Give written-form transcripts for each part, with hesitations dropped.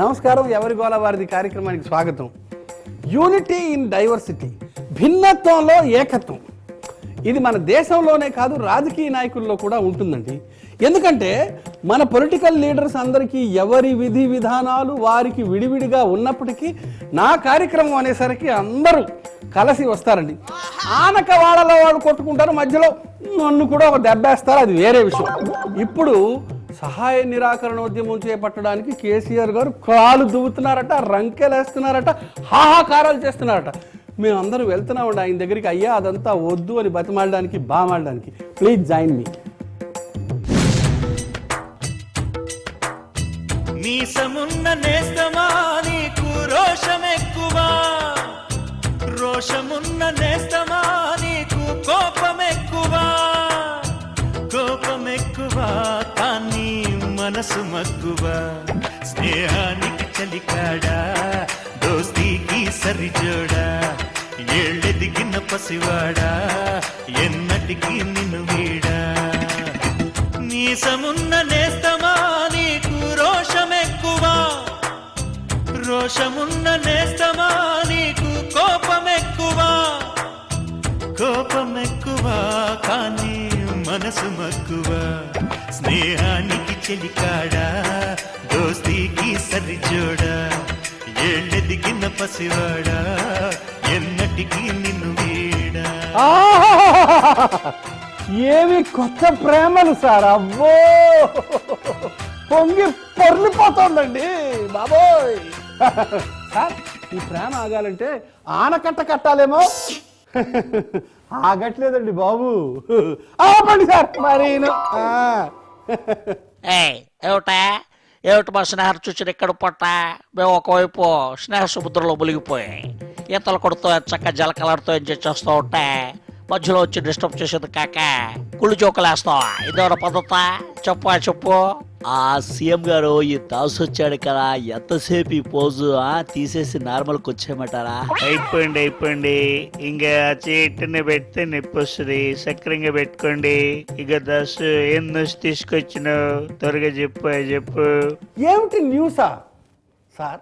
నమస్కారం, ఎవరి గోల వారిది కార్యక్రమానికి స్వాగతం. యూనిటీ ఇన్ డైవర్సిటీ, భిన్నత్వంలో ఏకత్వం. ఇది మన దేశంలోనే కాదు, రాజకీయ నాయకుల్లో కూడా ఉంటుందండి. ఎందుకంటే మన పొలిటికల్ లీడర్స్ అందరికీ ఎవరి విధి విధానాలు వారికి విడివిడిగా ఉన్నప్పటికీ నా కార్యక్రమం అనేసరికి అందరూ కలిసి వస్తారండి. ఆనక వాళ్ళలో వాళ్ళు కొట్టుకుంటారు, మధ్యలో నన్ను కూడా ఒక దెబ్బేస్తారు, అది వేరే విషయం. ఇప్పుడు సహాయ నిరాకరణోద్యమం చేపట్టడానికి కేసీఆర్ గారు కాలు దువ్వుతున్నారట, రంకెలేస్తున్నారట, హాహాకారాలు చేస్తున్నారట. మేమందరూ వెళ్తున్నామండి ఆయన దగ్గరికి. అయ్యా అదంతా వద్దు అని బతిమాలడానికి, బామాడడానికి. Please join me. మీసమున్న నేస్తమా నీకు రోషమెక్కువా, రోషమున్న నేస్తమా నీకు కోపమెక్కువా, కోపమెక్కువా కానీ మనసు మక్కువా. స్నేహానికి చలికాడా, దోస్తీకి సరిజోడా, ఏళ్ళెదిగిన పసివాడా ఎన్నటికి నిన్ను వీడా. నీసమున్న నేస్తమా నీకు రోషమెక్కువా, రోషమున్న నేస్తమా నీకు కోపమెక్కువా, కోపమెక్కువా కానీ మనసు మక్కువా. స్నేహానికి చెలికాడా, దోస్తీకి సరిజోడా, ఏళ్ళెదిగిన పసివాడా ఎన్నటికి నిన్ను వీడా. ఏమి కొత్త ప్రేమలు సార్, అబ్బో పొంగి పొర్లిపోతుందండి బాబోయ్. సార్ ఈ ప్రేమ ఆగాలంటే ఆనకట్ట కట్టాలేమో, ఆగట్లేదండి బాబు. ఆపండి సార్ మరి. ఏమిటి మా స్నేహం చూసిన ఇక్కడ పొట్ట, మేము ఒకవైపు స్నేహ సముద్రంలో మునిగిపోయి ఈతలు కొడుతూ చక్క జలకలర్తో ఎంజాయ్ చేస్తూ ఉంటే మధ్యలో వచ్చి డిస్టర్బ్ చేసేది కాక కుళ్ళు జోకులేస్తావా? ఇదేమన్నా పద్ధత? చెప్పు. ఆ సీఎం గారు ఈ దాసు వచ్చాడు కదా, ఎంతసేపు ఈ పోజు తీసేసి నార్మల్కి వచ్చేయమంటారా? అయిపోయింది. ఇంకా చేతిని పెడితే నొప్పి వస్తుంది, సక్రంగా పెట్టుకోండి. ఇక దాసు ఏం న్యూస్ తీసుకొచ్చినావు, త్వరగా చెప్పు. ఏమిటి న్యూసా సార్?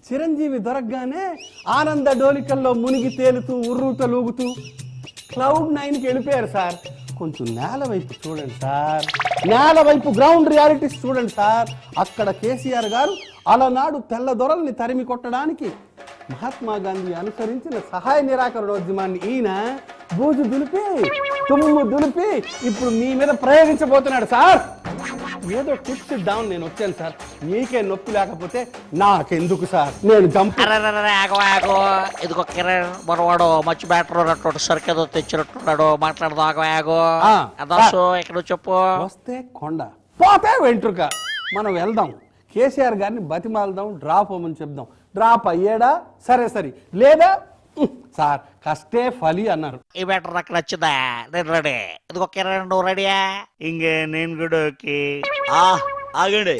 చిరంజీవి దొరకగానే ఆనంద డోలికల్లో మునిగి తేలుతూ ఉర్రూతలూగుతూ Cloud9కి వెళ్ళిపోయారు సార్. కొంచెం నేల వైపు చూడండి సార్, నేల వైపు గ్రౌండ్ రియాలిటీస్ చూడండి సార్. అక్కడ కేసీఆర్ గారు అలనాడు తెల్ల దొరల్ని తరిమి కొట్టడానికి మహాత్మా గాంధీ అనుసరించిన సహాయ నిరాకరణోద్యమాన్ని ఈయన బూజు దులిపి తుమ్ము దులిపి ఇప్పుడు మీ మీద ప్రయోగించబోతున్నాడు సార్. ఏదో టిప్స్ డౌన్ నేను వచ్చాను సార్, మీకే నొప్పి లేకపోతే నాకెందుకు సార్, నేను ఆగో ఇదిగో కిరణ్ మనవాడు మంచి బ్యాటర్ ఉన్నట్టు సరికేదో తెచ్చినట్టున్నాడు, మాట్లాడదాం. ఆగో దాసు ఇక్కడ చెప్పు. వస్తే కొండ పోతే వెంట్రుక. మనం వెళ్దాం, కేసీఆర్ గారిని బతిమాలదాం, డ్రాప్ అవ్వమని చెప్దాం. డ్రాప్ అయ్యాడా సరే, లేదా సార్ కష్టే ఫలి అన్నారు. ఈ బ్యాటర్ నాకు నచ్చిందా? నేను రెడీ. ఇదిగో కిరణ్ నువ్వు రెడీయా? ఇంకా నేను కూడా ఓకే. ఆగండి,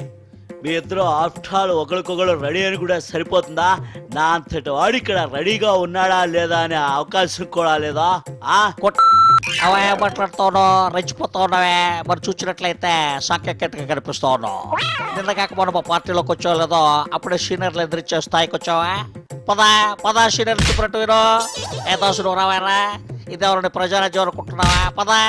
మీ ఇద్దరు ఆఫ్టర్ ఆల్ ఒకరికొకరు రెడీ అని కూడా సరిపోతుందా? నా అంతటి వాడు ఇక్కడ రెడీగా ఉన్నాడా లేదా అనే అవకాశం కూడా లేదా? అవే మాట్లాడుతాను, రెచ్చిపోతా ఉన్నావే. మరి చూసినట్లయితే సాంకేతికంగా కనిపిస్తా ఉన్నావు. నిన్న కాక మనం మా పార్టీలోకి వచ్చావు లేదో, అప్పుడే సీనియర్లు ఎదిరించే స్థాయికి వచ్చావా? పదా సీనియర్ చెప్పినట్టు మీరు. ఏ దోసు నువ్వు రావారా? ఇదేవరని ప్రజారాజ్యం అనుకుంటున్నావా? పదా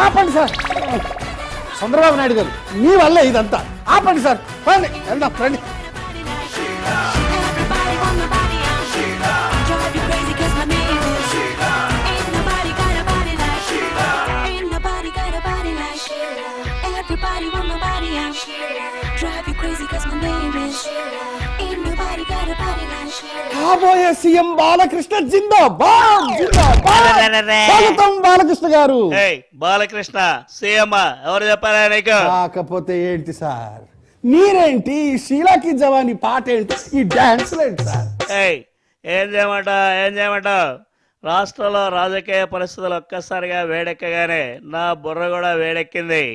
ఆపండి సార్. చంద్రబాబు నాయుడు గారు, మీ వల్ల ఇదంతా. ఆపండి సార్, రండి వెళ్దాం రండి. Everybody want my body, I'm Sheila. Drive you crazy 'cause my name is Sheila. Ain't nobody got a body like Sheila. Ain't nobody got a body like Sheila. Everybody want my body, I'm Sheila. Drive you crazy 'cause my name is Sheila. Ain't nobody got a body like Sheila. కాబోయే CM Balakrishna జిందాబాద్ జిందాబాద్. అరెరెరె. స్వాగతం బాలకృష్ణ గారు. ఏయ్ Balakrishna CM ఎవరు చెప్పారా నీకు? కాకపోతే ఏంటి sir, మీరేంటి ఈ షీలాకి జవాని పాట ఏంటి, ఈ డాన్స్ ఏంటి సార్? ఏయ్ ఏం చేయమంటావు? రాష్ట్రంలో రాజకీయ పరిస్థితులు ఒక్కసారిగా వేడెక్కగానే నా బుర్ర కూడా వేడెక్కింది.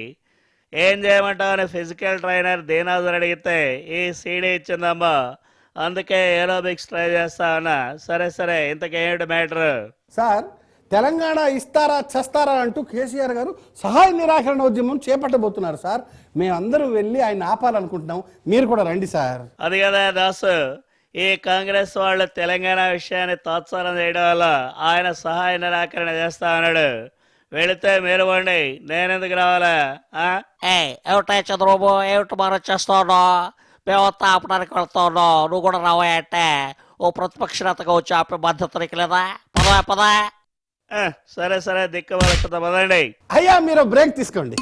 ఏం చేయమంటావు అని ఫిజికల్ ట్రైనర్ దీనాజర్ అడిగితే ఈ సీడీ ఇచ్చిందమ్మా, అందుకే ఏరోబిక్స్ ట్రై చేస్తా ఉన్నా. సరే ఇంతకేమిటి మ్యాటర్? సార్, తెలంగాణ ఇస్తారా చస్తారా అంటూ కేసీఆర్ గారు సహాయ నిరాకరణ ఉద్యమం చేపట్టబోతున్నారు సార్. మేమందరూ వెళ్ళి ఆయన ఆపాలనుకుంటున్నాం, మీరు కూడా రండి సార్. అది కదా దాసు, ఈ కాంగ్రెస్ వాళ్ళు తెలంగాణ విషయాన్ని తాత్సారం చేయడం వల్ల ఆయన సహాయ నిరాకరణ చేస్తా ఉన్నాడు. వెళితే మీరు వండి, నేనెందుకు రావాలా? ఏమిటా చంద్రబాబు, ఏమిటి మనం చేస్తాను? మేమంతా ఆపడానికి వెళ్తాను, నువ్వు కూడా రావాయంటే ఓ ప్రతిపక్ష నేతగా వచ్చి ఆపే బాధ్యత నీకు లేదా? పదా సరే దిక్కు పదండి. అయ్యా మీరు బ్రేక్ తీసుకోండి.